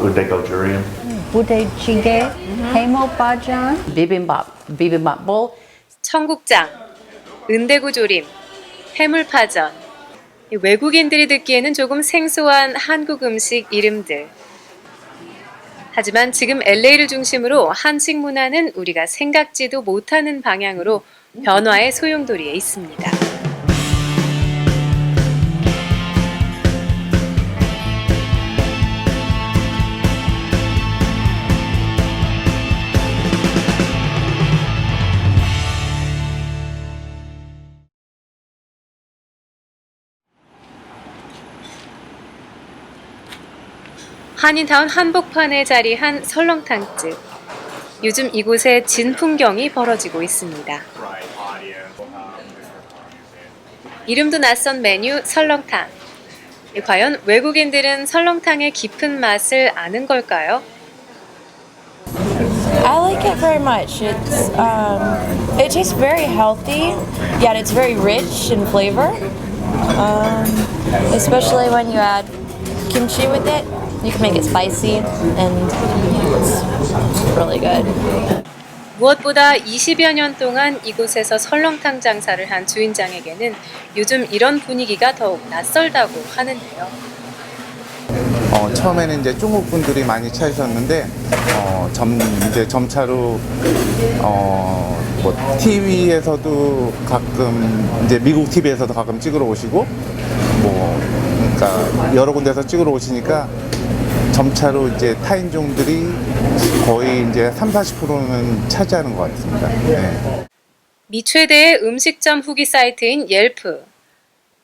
Udegojurium. 부대찌개, 해물파전, bibimbap bowl. 청국장, 은대구조림, 해물파전. 외국인들이 듣기에는 조금 생소한 한국 음식 이름들. 하지만 지금 LA를 중심으로 한식 문화는 우리가 생각지도 못하는 방향으로 변화의 소용돌이에 있습니다. 한인타운 한복판에 자리한 설렁탕집. 요즘 이곳에 진풍경이 벌어지고 있습니다. 이름도 낯선 메뉴 설렁탕. 과연 외국인들은 설렁탕의 깊은 맛을 아는 걸까요? I like it very much. It tastes very healthy, yet it's very rich in flavor. Especially when you add kimchi with it, you can make it spicy, and it's really good. 무엇보다 20여 년 동안 이곳에서 설렁탕 장사를 한 주인장에게는 요즘 이런 분위기가 더욱 낯설다고 하는데요. 처음에는 이제 중국 분들이 많이 찾으셨는데 이제 점차로 뭐 TV에서도 가끔 이제 미국 TV에서도 가끔 찍으러 오시고 그러니까 여러 군데서 찍으러 오시니까 점차로 이제 타인종들이 거의 이제 30-40%는 차지하는 것 같습니다. 네. 미 최대의 음식점 후기 사이트인 옐프.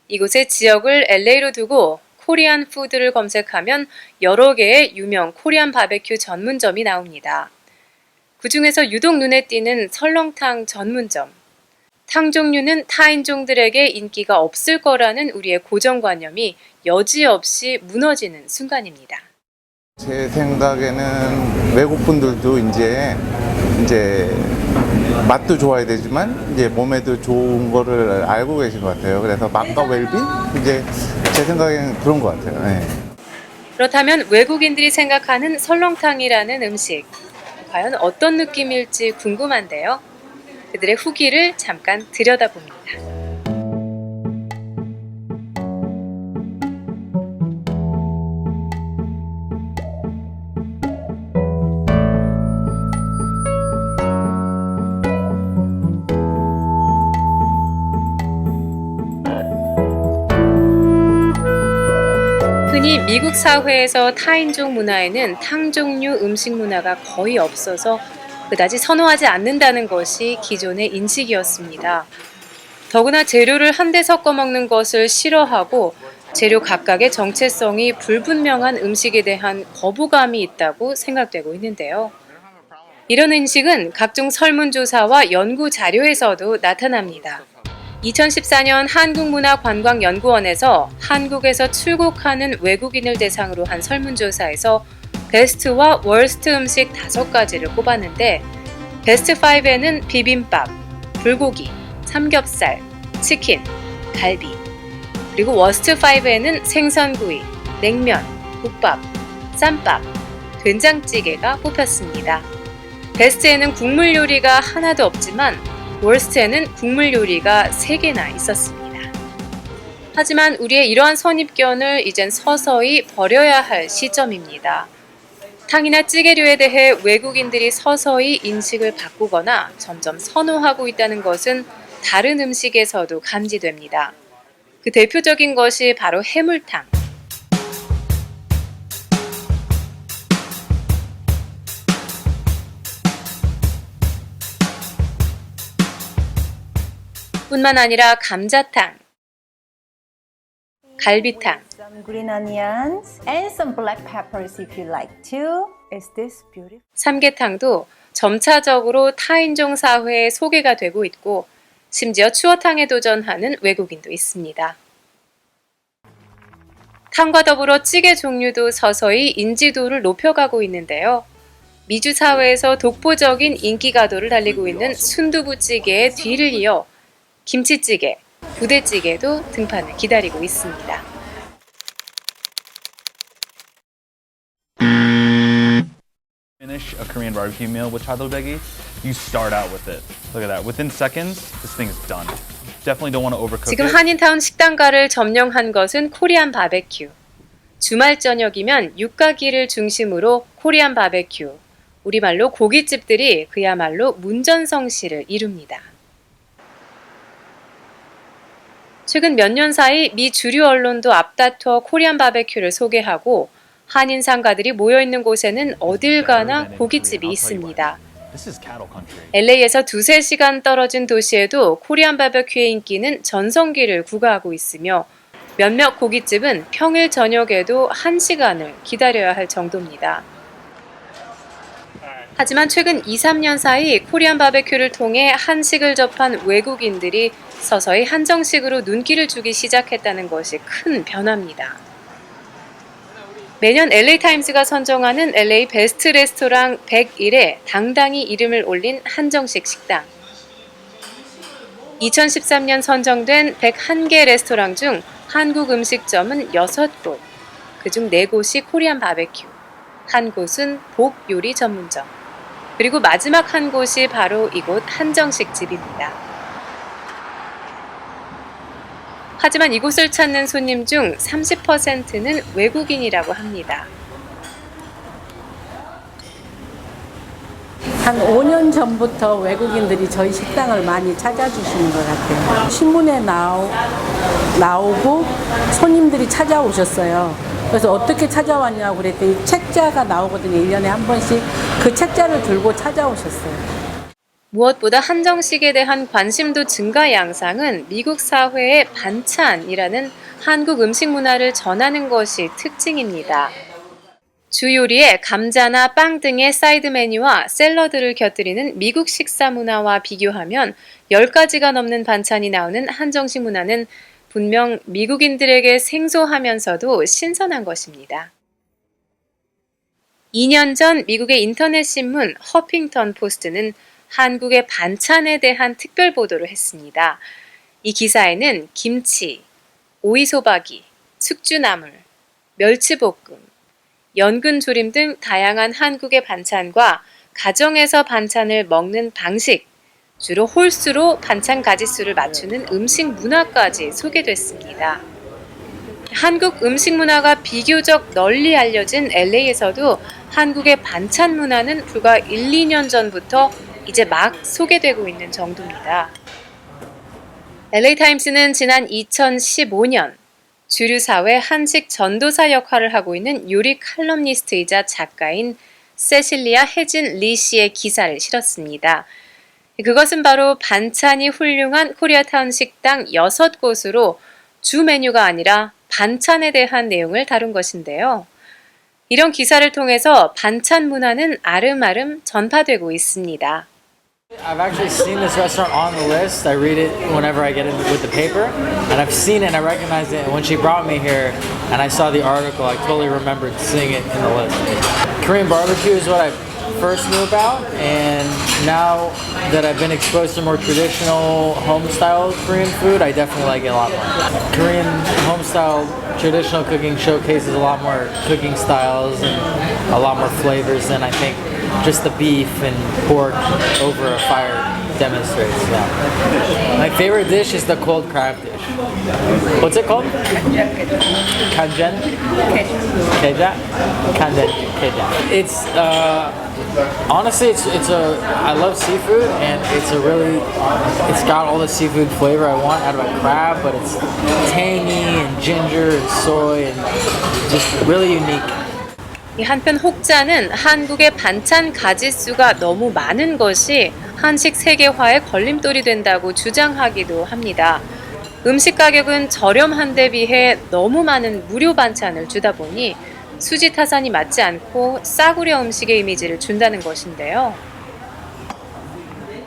이곳의 지역을 LA로 두고 코리안 푸드를 검색하면 여러 개의 유명 코리안 바베큐 전문점이 나옵니다. 그 중에서 유독 눈에 띄는 설렁탕 전문점. 탕 종류는 타인종들에게 인기가 없을 거라는 우리의 고정관념이 여지없이 무너지는 순간입니다. 제 생각에는 외국 분들도 이제 맛도 좋아야 되지만 이제 몸에도 좋은 거를 알고 계신 것 같아요. 그래서 맛과 웰빙 이제 제 생각에는 그런 것 같아요. 네. 그렇다면 외국인들이 생각하는 설렁탕이라는 음식, 과연 어떤 느낌일지 궁금한데요. 그들의 후기를 잠깐 들여다봅니다. 흔히 미국 사회에서 타인종 문화에는 탕 종류 음식 문화가 거의 없어서 그다지 선호하지 않는다는 것이 기존의 인식이었습니다. 더구나 재료를 한데 섞어 먹는 것을 싫어하고 재료 각각의 정체성이 불분명한 음식에 대한 거부감이 있다고 생각되고 있는데요. 이런 인식은 각종 설문조사와 연구 자료에서도 나타납니다. 2014년 한국문화관광연구원에서 한국에서 출국하는 외국인을 대상으로 한 설문조사에서 베스트와 월스트 음식 5가지를 꼽았는데 베스트 5에는 비빔밥, 불고기, 삼겹살, 치킨, 갈비, 그리고 워스트 5에는 생선구이, 냉면, 국밥, 쌈밥, 된장찌개가 뽑혔습니다. 베스트에는 국물 요리가 하나도 없지만 월스트에는 국물 요리가 3개나 있었습니다. 하지만 우리의 이러한 선입견을 이젠 서서히 버려야 할 시점입니다. 탕이나 찌개류에 대해 외국인들이 서서히 인식을 바꾸거나 점점 선호하고 있다는 것은 다른 음식에서도 감지됩니다. 그 대표적인 것이 바로 해물탕. 뿐만 아니라 감자탕, 갈비탕, some green onions, and some black peppers if you like to. Is this beautiful? 삼계탕도 점차적으로 타인종 사회에 소개가 되고 있고 심지어 추어탕에 도전하는 외국인도 있습니다. 탕과 더불어 찌개 종류도 서서히 인지도를 높여가고 있는데요. 미주 사회에서 독보적인 인기가도를 달리고 있는 순두부찌개의 뒤를 이어 김치찌개, 부대찌개도 등판을 기다리고 있습니다. finish a Korean barbecue meal with chadodaegi, you start out with it. Look at that. Within seconds, this thing is done. Definitely don't want to overcook 지금 it. 한인타운 식당가를 점령한 것은 코리안 바베큐. 주말 저녁이면 육가기를 중심으로 코리안 바베큐, 우리말로 고깃집들이 그야말로 문전성시를 이룹니다. 최근 몇 년 사이 미 주류 언론도 앞다퉈 코리안 바베큐를 소개하고 한인 상가들이 모여있는 곳에는 어딜 가나 고깃집이 있습니다. This is cattle country. LA에서 2-3시간 떨어진 도시에도 코리안 바베큐의 인기는 전성기를 구가하고 있으며 몇몇 고깃집은 평일 저녁에도 1시간을 기다려야 할 정도입니다. 하지만 최근 2-3년 사이 코리안 바베큐를 통해 한식을 접한 외국인들이 서서히 한정식으로 눈길을 주기 시작했다는 것이 큰 변화입니다. 매년 LA타임스가 선정하는 LA 베스트 레스토랑 101에 당당히 이름을 올린 한정식 식당. 2013년 선정된 101개 레스토랑 중 한국 음식점은 6곳, 그중 4곳이 코리안 바베큐, 한 곳은 복 요리 전문점, 그리고 마지막 한 곳이 바로 이곳 한정식 집입니다. 하지만 이곳을 찾는 손님 중 30%는 외국인이라고 합니다. 한 5년 전부터 외국인들이 저희 식당을 많이 찾아주시는 것 같아요. 신문에 나오고 손님들이 찾아오셨어요. 그래서 어떻게 찾아왔냐고 그랬더니 책자가 나오거든요. 1년에 한 번씩 그 책자를 들고 찾아오셨어요. 무엇보다 한정식에 대한 관심도 증가 양상은 미국 사회의 반찬이라는 한국 음식 문화를 전하는 것이 특징입니다. 주 요리에 감자나 빵 등의 사이드 메뉴와 샐러드를 곁들이는 미국 식사 문화와 비교하면 10가지가 넘는 반찬이 나오는 한정식 문화는 분명 미국인들에게 생소하면서도 신선한 것입니다. 2년 전 미국의 인터넷 신문 허핑턴 포스트는 한국의 반찬에 대한 특별 보도를 했습니다. 이 기사에는 김치, 오이소박이, 숙주나물, 멸치볶음, 연근조림 등 다양한 한국의 반찬과 가정에서 반찬을 먹는 방식, 주로 홀수로 반찬 가짓수를 맞추는 음식 문화까지 소개됐습니다. 한국 음식 문화가 비교적 널리 알려진 LA에서도 한국의 반찬 문화는 불과 1-2년 전부터 이제 막 소개되고 있는 정도입니다. LA타임스는 지난 2015년 주류 사회 한식 전도사 역할을 하고 있는 요리 칼럼니스트이자 작가인 세실리아 혜진 리 씨의 기사를 실었습니다. 그것은 바로 반찬이 훌륭한 코리아타운 식당 6곳으로 주 메뉴가 아니라 반찬에 대한 내용을 다룬 것인데요. 이런 기사를 통해서 반찬 문화는 아름아름 전파되고 있습니다. I've actually seen this restaurant on the list. I read it whenever I get it with the paper, and I've seen it and I recognized it. And when she brought me here and I saw the article, I totally remembered seeing it in the list. Korean barbecue is what I first knew about, and now that I've been exposed to more traditional home-style Korean food, I definitely like it a lot more. Korean home-style traditional cooking showcases a lot more cooking styles and a lot more flavors than I think just the beef and pork over a fire demonstrates. Yeah. My favorite dish is the cold crab dish. What's it called? Kanjen? Keja? Kanjen Keja. It's honestly I love seafood, and it's got all the seafood flavor I want out of a crab, but it's tangy and ginger and soy and just really unique. 한편 혹자는 한국의 반찬 가짓수가 너무 많은 것이 한식 세계화의 걸림돌이 된다고 주장하기도 합니다. 음식 가격은 저렴한 데 비해 너무 많은 무료 반찬을 주다 보니 수지타산이 맞지 않고 싸구려 음식의 이미지를 준다는 것인데요.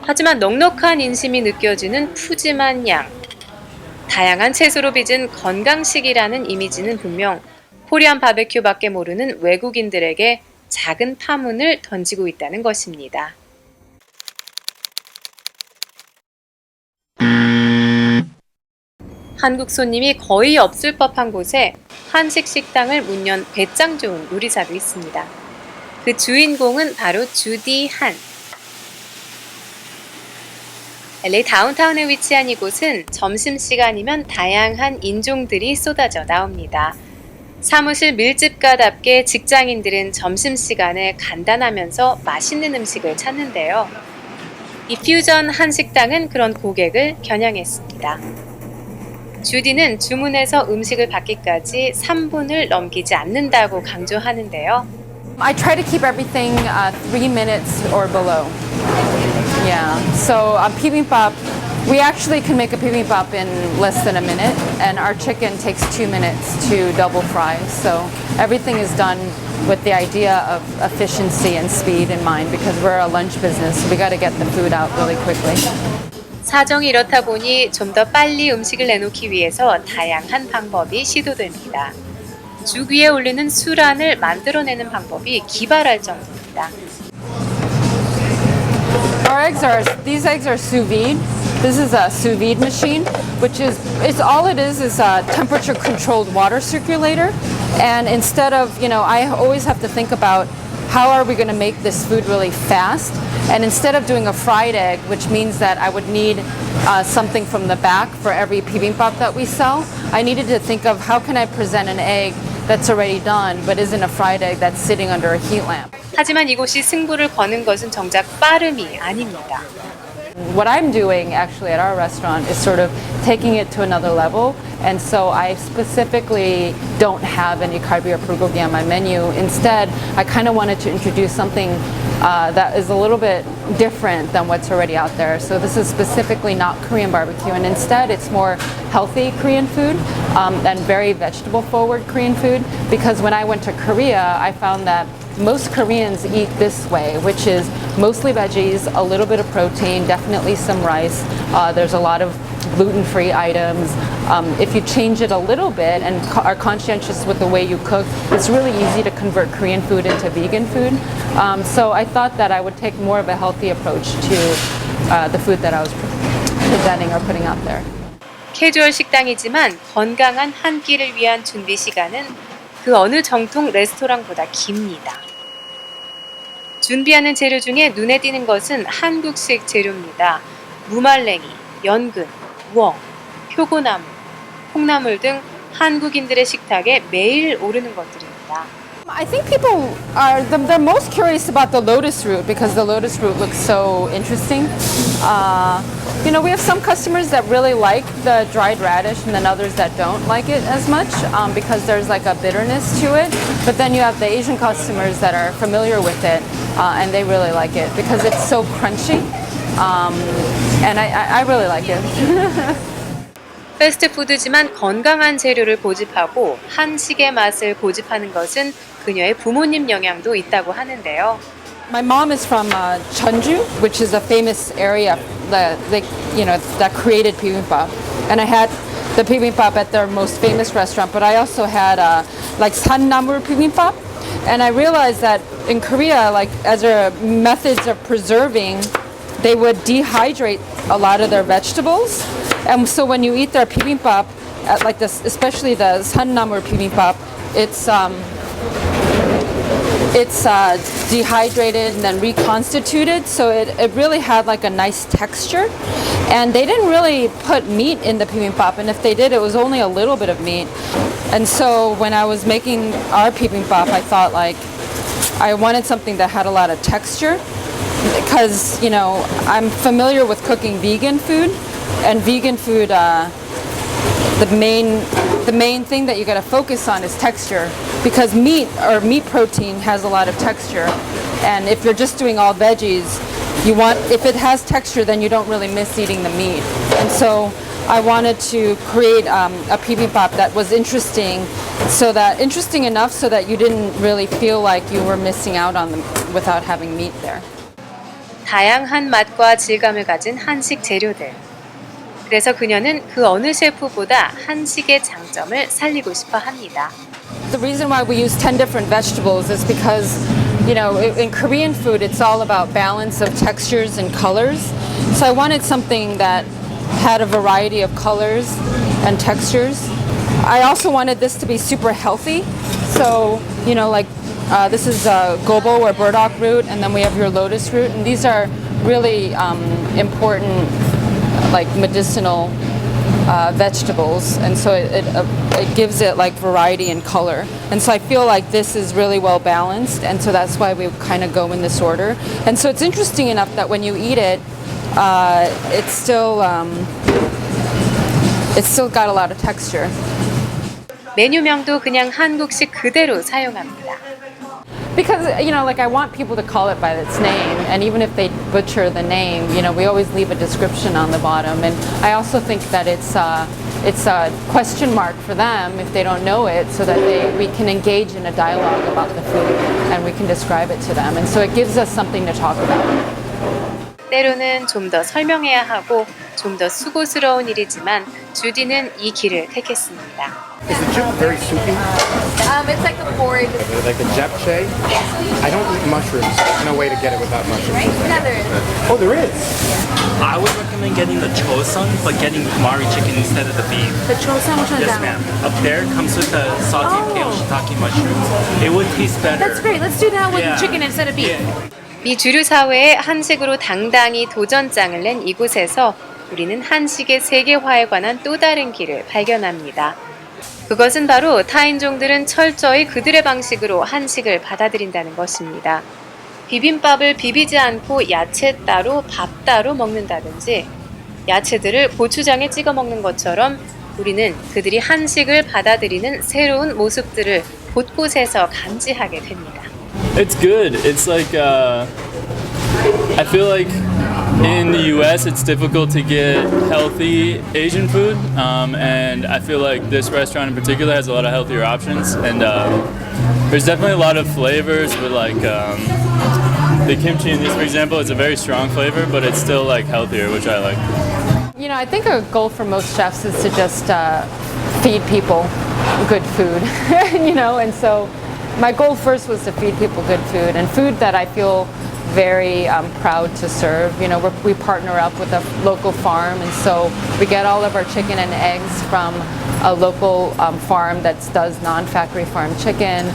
하지만 넉넉한 인심이 느껴지는 푸짐한 양, 다양한 채소로 빚은 건강식이라는 이미지는 분명 코리안 바베큐밖에 모르는 외국인들에게 작은 파문을 던지고 있다는 것입니다. 한국 손님이 거의 없을 법한 곳에 한식 식당을 문 연 배짱 좋은 요리사도 있습니다. 그 주인공은 바로 주디 한. LA 다운타운에 위치한 이곳은 점심시간이면 다양한 인종들이 쏟아져 나옵니다. 사무실 밀집가답게 직장인들은 점심시간에 간단하면서 맛있는 음식을 찾는데요. 이 퓨전 한식당은 그런 고객을 겨냥했습니다. 주디는 주문해서 음식을 받기까지 3분을 넘기지 않는다고 강조하는데요. I try to keep everything 3 minutes or below. Yeah. So bibimbap, we actually can make a bibimbap in less than a minute, and our chicken takes 2 minutes to double fry. So everything is done with the idea of efficiency and speed in mind because we're a lunch business. So we got to get the food out really quickly. 사정이 이렇다 보니 좀 더 빨리 음식을 내놓기 위해서 다양한 방법이 시도됩니다. 죽 위에 올리는 수란을 만들어내는 방법이 기발할 정도입니다. These eggs are sous vide. This is a sous vide machine, which is all it is a temperature controlled water circulator. And instead of, I always have to think about how are we going to make this food really fast? And instead of doing a fried egg, which means that I would need something from the back for every bibimbap that we sell, I needed to think of how can I present an egg that's already done but isn't a fried egg that's sitting under a heat lamp. 하지만 이곳이 승부를 거는 것은 정작 빠름이 아닙니다. What I'm doing actually at our restaurant is sort of taking it to another level, and so I specifically don't have any kalbi or bulgogi on my menu. Instead, I kind of wanted to introduce something that is a little bit different than what's already out there. So this is specifically not Korean barbecue, and instead it's more healthy Korean food and very vegetable forward Korean food, because when I went to Korea, I found that most Koreans eat this way, which is mostly veggies, a little bit of protein, definitely some rice. There's a lot of gluten-free items. If you change it a little bit and are conscientious with the way you cook, it's really easy to convert Korean food into vegan food. So I thought that I would take more of a healthy approach to the food that I was presenting or putting out there. 캐주얼 식당이지만 건강한 한 끼를 위한 준비 시간은 그 어느 정통 레스토랑보다 깁니다. 준비하는 재료 중에 눈에 띄는 것은 한국식 재료입니다. 무말랭이, 연근, 웡, 표고나물, 콩나물 등 한국인들의 식탁에 매일 오르는 것들입니다. I think people are they're most curious about the lotus root because the lotus root looks so interesting. We have some customers that really like the dried radish and then others that don't like it as much because there's like a bitterness to it. But then you have the Asian customers that are familiar with it and they really like it because it's so crunchy. And I really like it. 패스트푸드지만 건강한 재료를 고집하고 한식의 맛을 고집하는 것은 그녀의 부모님 영향도 있다고 하는데요. My mom is from Jeonju, which is a famous area that created bibimbap. And I had the bibimbap at their most famous restaurant, but I also had like Sannamur bibimbap. And I realized that in Korea, like as their methods of preserving, they would dehydrate a lot of their vegetables. And so when you eat their bibimbap, like this, especially the Sannamur bibimbap, it's dehydrated and then reconstituted, so it really had like a nice texture. And they didn't really put meat in the bibimbap, and if they did, it was only a little bit of meat. And so when I was making our bibimbap, I thought like I wanted something that had a lot of texture because I'm familiar with cooking vegan food, and vegan food the main thing that you got to focus on is texture because meat protein has a lot of texture, and if you're just doing all veggies, if it has texture, then you don't really miss eating the meat. And so I wanted to create a bibimbap that was interesting enough so that you didn't really feel like you were missing out on them without having meat there. 다양한 맛과 질감을 가진 한식 재료들. 그래서 그녀는 그 어느 셰프보다 한식의 장점을 살리고 싶어 합니다. The reason why we use 10 different vegetables is because, in Korean food, it's all about balance of textures and colors. So I wanted something that had a variety of colors and textures. I also wanted this to be super healthy. So, like This is gobo or burdock root, and then we have your lotus root, and these are really important, like medicinal vegetables, and so it gives it like variety and color. And so I feel like this is really well balanced, and so that's why we kind of go in this order. And so it's interesting enough that when you eat it, it's still got a lot of texture. 메뉴명도 그냥 한국식 그대로 사용합니다. Because, you know, like I want people to call it by its name, and even if they butcher the name, you know, we always leave a description on the bottom. And I also think that it's a question mark for them if they don't know it, so that we can engage in a dialogue about the food and we can describe it to them. And so it gives us something to talk about. 때로는 좀 더 설명해야 하고 좀 더 수고스러운 일이지만 주디는 이 길을 택했습니다. Is the chip very soupy? It's like a porridge. Like a japchae? I don't eat mushrooms. There's no way to get it without mushrooms. Yeah, there is. Oh, there is. I would recommend getting the chosun, but getting kumari chicken instead of the beef. The chosun, which one's Yes, that? ma'am. Up there comes with the sauteed kale shiitake mushrooms. It would taste better. That's great. Let's do that with Yeah. chicken instead of beef. 미 주류 사회에 한식으로 당당히 도전장을 낸 이곳에서 우리는 한식의 세계화에 관한 또 다른 길을 발견합니다. 그것은 바로 타인종들은 철저히 그들의 방식으로 한식을 받아들인다는 것입니다. 비빔밥을 비비지 않고 야채 따로 밥 따로 먹는다든지 야채들을 고추장에 찍어 먹는 것처럼 우리는 그들이 한식을 받아들이는 새로운 모습들을 곳곳에서 감지하게 됩니다. It's good. It's like I feel like in the U.S. it's difficult to get healthy Asian food, and I feel like this restaurant in particular has a lot of healthier options. And there's definitely a lot of flavors, but like the kimchi in this, for example, is a very strong flavor, but it's still like healthier, which I like. You know, I think a goal for most chefs is to just feed people good food, you know, and so my goal first was to feed people good food, and food that I feel very proud to serve. You know, we partner up with a local farm, and so we get all of our chicken and eggs from a local farm that does non-factory farm chicken.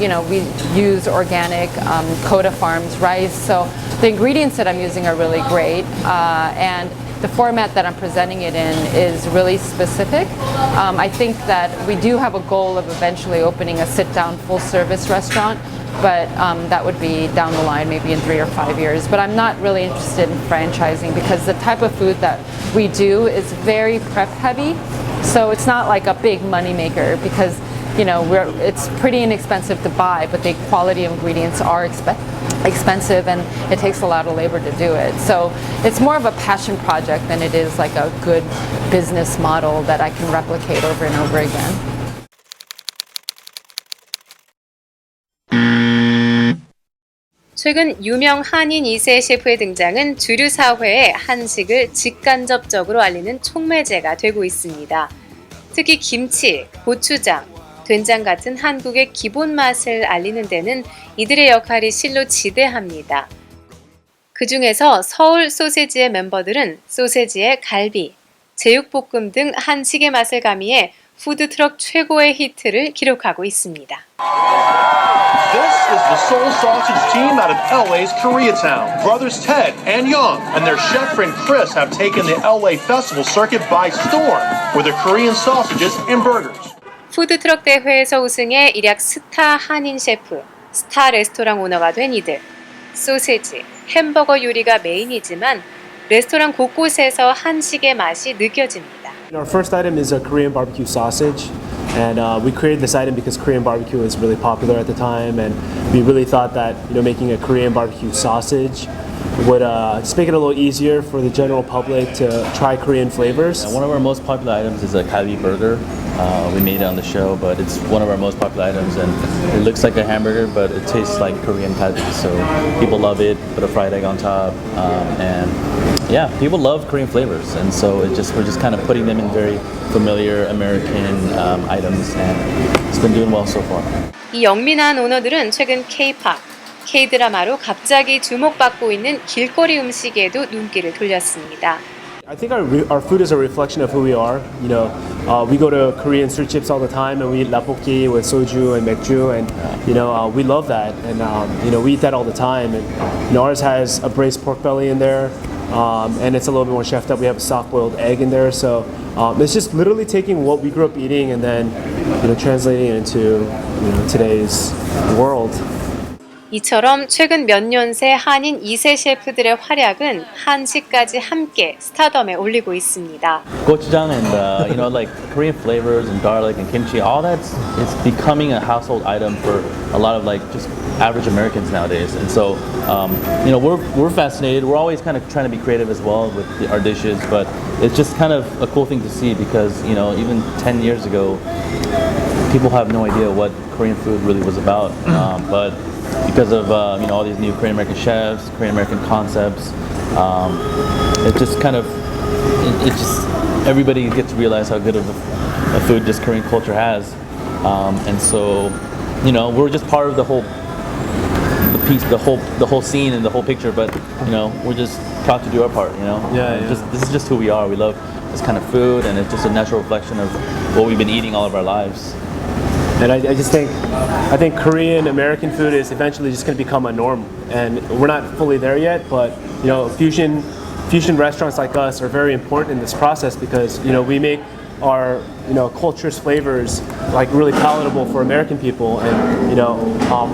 You know, we use organic Coda Farms rice, so the ingredients that I'm using are really great, and the format that I'm presenting it in is really specific. I think that we do have a goal of eventually opening a sit-down full-service restaurant, but that would be down the line, maybe in 3 or 5 years. But I'm not really interested in franchising because the type of food that we do is very prep-heavy, so it's not like a big moneymaker because, you know, it's pretty inexpensive to buy, but the quality of ingredients are expensive and it takes a lot of labor to do it. So it's more of a passion project than it is like a good business model that I can replicate over and over again. 최근 유명 한인 2세 셰프의 등장은 주류 사회에 한식을 직간접적으로 알리는 촉매제가 되고 있습니다. 특히 김치, 고추장, 된장 같은 한국의 기본 맛을 알리는 데는 이들의 역할이 실로 지대합니다. 그 중에서 서울 소세지의 멤버들은 소세지에 갈비, 제육볶음 등 한식의 맛을 가미해 푸드트럭 최고의 히트를 기록하고 있습니다. This is the Seoul Sausage team out of LA's Koreatown. Brothers Ted and Young and their chef friend Chris have taken the LA festival circuit by storm with their Korean sausages and burgers. 푸드트럭 대회에서 우승해 일약 스타 한인 셰프, 스타 레스토랑 오너가 된 이들. 소세지, 햄버거 요리가 메인이지만 레스토랑 곳곳에서 한식의 맛이 느껴집니다. Our first item is a Korean barbecue sausage, and we created this item because Korean barbecue was really popular at the time, and we really thought that, you know, making a Korean barbecue sausage would just make it a little easier for the general public to try Korean flavors. One of our most popular items is a kalbi burger. We made it on the show, but it's one of our most popular items, and it looks like a hamburger, but it tastes like Korean kalbi. So people love it. Put a fried egg on top, and yeah, people love Korean flavors, and so we're just kind of putting them in very familiar American items, and it's been doing well so far. 이 영민한 오너들은 최근 K-팝, K-드라마로 갑자기 주목받고 있는 길거리 음식에도 눈길을 돌렸습니다. I think our food is a reflection of who we are. You know, we go to Korean street chips all the time, and we eat tteokbokki with soju and 맥주, and you know, we love that, and you know, we eat that all the time. And you know, ours has a braised pork belly in there, and it's a little bit more chefed up. We have a soft-boiled egg in there, so it's just literally taking what we grew up eating and then you know, translating it into today's world. 이처럼 최근 몇 년 새 한인 2세 셰프들의 활약은 한식까지 함께 스타덤에 올리고 있습니다. Gochujang and you know, like Korean flavors and garlic and kimchi, all that's it's becoming a household item for a lot of like just average Americans nowadays. And so you know, we're fascinated. We're always kind of trying to be creative as well with our dishes, but it's just kind of a cool thing to see because you know, even 10 years ago, people have no idea what Korean food really was about. But because of you know, all these new Korean American chefs, Korean American concepts, it just kind of it just everybody gets to realize how good of a food this Korean culture has, and so you know, we're just part of the whole piece, the whole scene and the whole picture. But you know, we're just proud to do our part. You know, this is just who we are. We love this kind of food, and it's just a natural reflection of what we've been eating all of our lives. And I think Korean American food is eventually just going to become a norm, and we're not fully there yet. But you know, fusion restaurants like us are very important in this process because you know, we make our culture's flavors like really palatable for American people, and you know,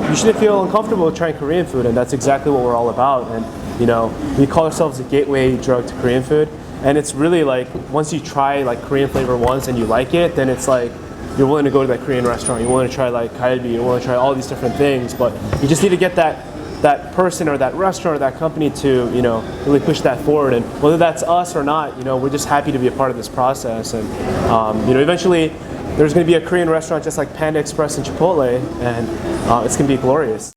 you shouldn't feel uncomfortable trying Korean food, and that's exactly what we're all about. And you know, we call ourselves a gateway drug to Korean food, and it's really like once you try like Korean flavor once and you like it, then it's like you're willing to go to that Korean restaurant, you want to try like galbi, you want to try all these different things, but you just need to get that person or that restaurant or that company to, you know, really push that forward. And whether that's us or not, you know, we're just happy to be a part of this process. And you know, eventually there's going to be a Korean restaurant just like Panda Express and Chipotle, and it's going to be glorious.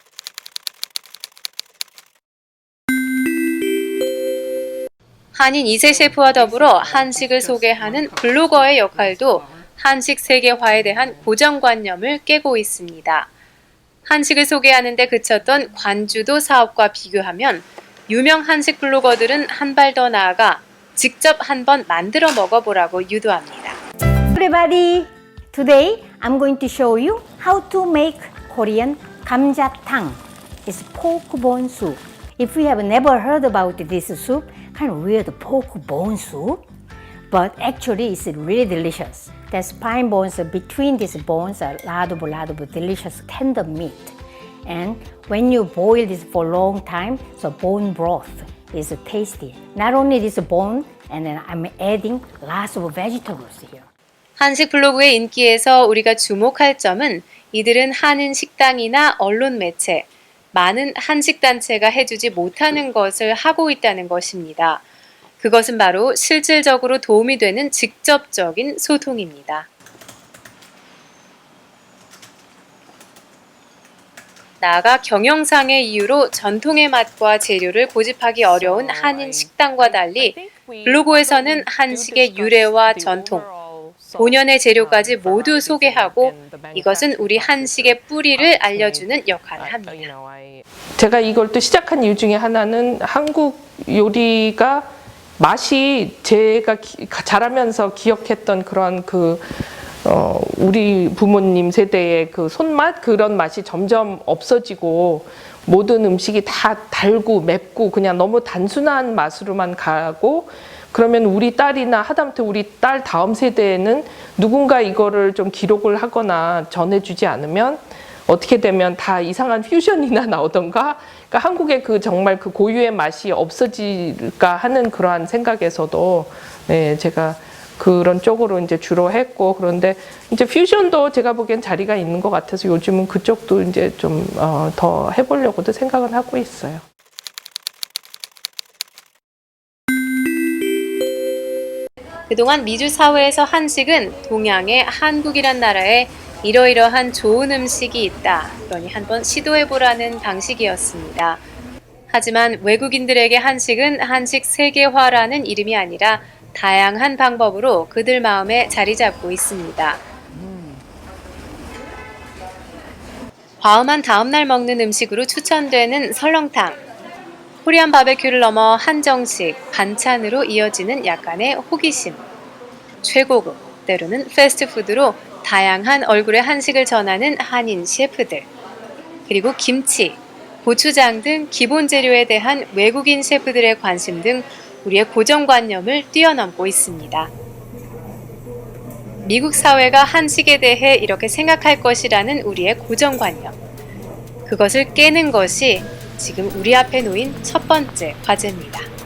한인 2세 셰프와 더불어 한식을 소개하는 블로거의 역할도 한식 세계화에 대한 고정관념을 깨고 있습니다. 한식을 소개하는 데 그쳤던 관주도 사업과 비교하면 유명 한식 블로거들은 한 발 더 나아가 직접 한번 만들어 먹어보라고 유도합니다. Everybody, today I'm going to show you how to make Korean 감자탕. It's pork bone soup. If you have never heard about this soup, kind of weird pork bone soup, but actually it's really delicious. The spine bones, between these bones are a lot of delicious tender meat. And when you boil this for a long time, so bone broth is tasty. Not only this bone, and then I'm adding lots of vegetables here. 한식 블로그의 인기에서 우리가 주목할 점은 이들은 한인 식당이나 언론 매체, 많은 한식 단체가 해주지 못하는 것을 하고 있다는 것입니다. 그것은 바로 실질적으로 도움이 되는 직접적인 소통입니다. 나아가 경영상의 이유로 전통의 맛과 재료를 고집하기 어려운 한인 식당과 달리 블로그에서는 한식의 유래와 전통, 본연의 재료까지 모두 소개하고 이것은 우리 한식의 뿌리를 알려주는 역할을 합니다. 제가 이걸 또 시작한 이유 중에 하나는 한국 요리가 맛이 제가 자라면서 기억했던 그런 우리 부모님 세대의 그 손맛, 그런 맛이 점점 없어지고 모든 음식이 다 달고 맵고 그냥 너무 단순한 맛으로만 가고, 그러면 우리 딸이나 하다못해 우리 딸 다음 세대에는 누군가 이거를 좀 기록을 하거나 전해주지 않으면 어떻게 되면 다 이상한 퓨전이나 나오던가, 그러니까 한국의 그 정말 그 고유의 맛이 없어질까 하는 그러한 생각에서도 네, 제가 그런 쪽으로 이제 주로 했고, 그런데 이제 퓨전도 제가 보기엔 자리가 있는 것 같아서 요즘은 그쪽도 이제 좀 더 해보려고도 생각은 하고 있어요. 그동안 미주 사회에서 한식은 동양의 한국이란 나라에 이러이러한 좋은 음식이 있다, 그러니 한번 시도해보라는 방식이었습니다. 하지만 외국인들에게 한식은 한식 세계화라는 이름이 아니라 다양한 방법으로 그들 마음에 자리 잡고 있습니다. 과음한 다음날 먹는 음식으로 추천되는 설렁탕. 코리안 바베큐를 넘어 한정식, 반찬으로 이어지는 약간의 호기심. 최고급, 때로는 패스트푸드로 다양한 얼굴의 한식을 전하는 한인 셰프들. 그리고 김치, 고추장 등 기본 재료에 대한 외국인 셰프들의 관심 등 우리의 고정관념을 뛰어넘고 있습니다. 미국 사회가 한식에 대해 이렇게 생각할 것이라는 우리의 고정관념. 그것을 깨는 것이 지금 우리 앞에 놓인 첫 번째 과제입니다.